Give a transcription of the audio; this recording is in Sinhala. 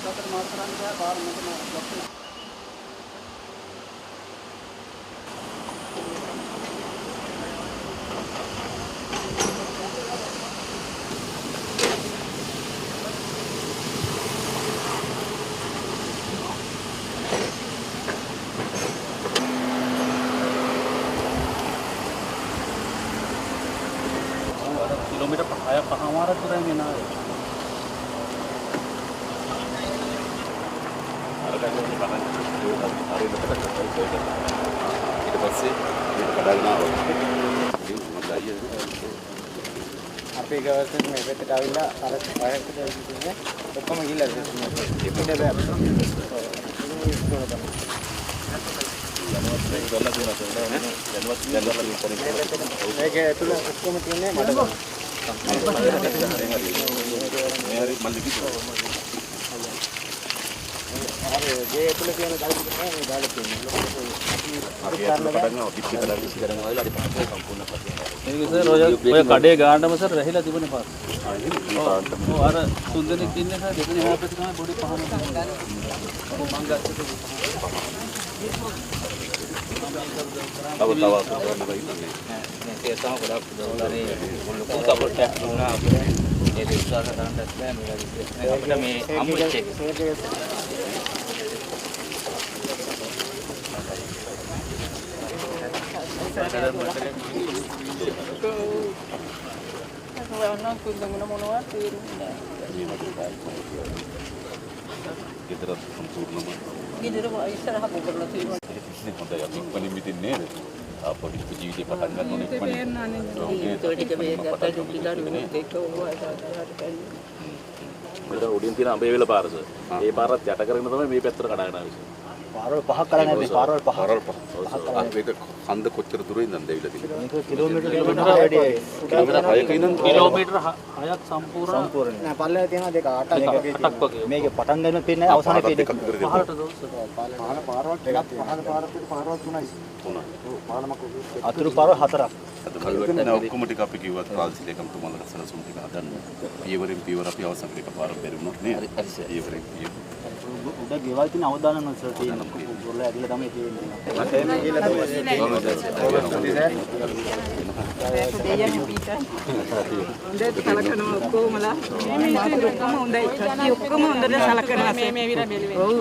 किलोमीटर 6 විතර යනවා. ඊට පස්සේ මේක කඩාගෙන ආවා. අපේ ගවර්නමන්ට් මේ පැත්තට ආවිලා අර වයරකට ඉන්නේ ඔක්කොම ගිහලා ඉතින් බෑ. මේක ඇතුළ ඔක්කොම තියෙන්නේ මඩ. ගේ ඇතුළ තියෙන දාලා මේ දාලා තියෙනවා. අපි පටන් අපිත් කියලා විශ්ි කරනවා වල අර පාස්සේ සම්පූර්ණ කරලා. මේක සර් ඔය කඩේ ගානටම සර් රැහිලා තිබුණේ පාස්. ඔව් අර තුන් දෙනෙක් ඉන්නේ සර් දෙතුනේ එහා පැත්තේ තමයි පොඩි පහන තියෙන්නේ. මං ගත්තේ. තව ඒ තමයි ගොඩක් දෝලානේ ලොකු සපෝට් එකක් දුන්නා අපිට. ඒ විශ්වාස කරන්නත් බෑ අපිට මේ අම්මුච්ච එක. Orang kunjung monoat ගෙදර සම්පූර්ණම ගෙදර ඉස්සරහ පොකරලා තියෙනවා. ඉතින් හොඳයි අපි පණිවිදින් නේද? අපේ ජීවිතේ පටන් ගන්න ඕනේ ඒක පේන්නේ ඒක මේ ගත්ත ඩුප්ලිකේට් වෙන දෙක ඕවා සාධාරණ පැන්නේ. මෙතන උඩින් තියෙන අඹේවල පාරස. ඒ පාරත් යට කරගෙන තමයි මේ පැත්තට කඩාගෙන ආවේ. පාරවල් පහක් කරලා නැද්ද? පාරවල් පහ. මේක කන්ද කොච්චර දුරින් ඉඳන් දෙවිලා තියෙන්නේ? මේක කිලෝමීටර් වැඩියි. කිලෝමීටර 6ක ඉඳන් කිලෝමීටර 6ක් සම්පූර්ණ නෑ පල්ලෙහා තියෙනවා දෙක 8ක් වගේ. මේකේ පටන් ගන්න පේන්නේ අවසානයේ පේන්නේ. පහලට දවස් පාරවල් දෙකක් පහන පාරවල් තුනයි. අතුරු පාරවල් හතරක්. ඔක්කොම ටික අපි කිව්වත් පාල්සිල එකතුමාලා සලසුම් ටික හදන්න. පියවරෙන් පියවර අපි අවසන් කරේ පාර බැරිුණොත් නේ. පියවරෙන් පියවර. උඩ ගෙවල් තියෙන අවදාන නොසල් තියෙනවා. පොරල ඇදලා තමයි තියෙන්නේ. මට එන්නේ කියලා තමයි. හොඳට සලකනවා ඔක්කොමලා. මේ ඔක්කොම හොඳයි. ඔක්කොම හොඳට සලකනවා. මේ විතර බැලුවේ. ඔව්.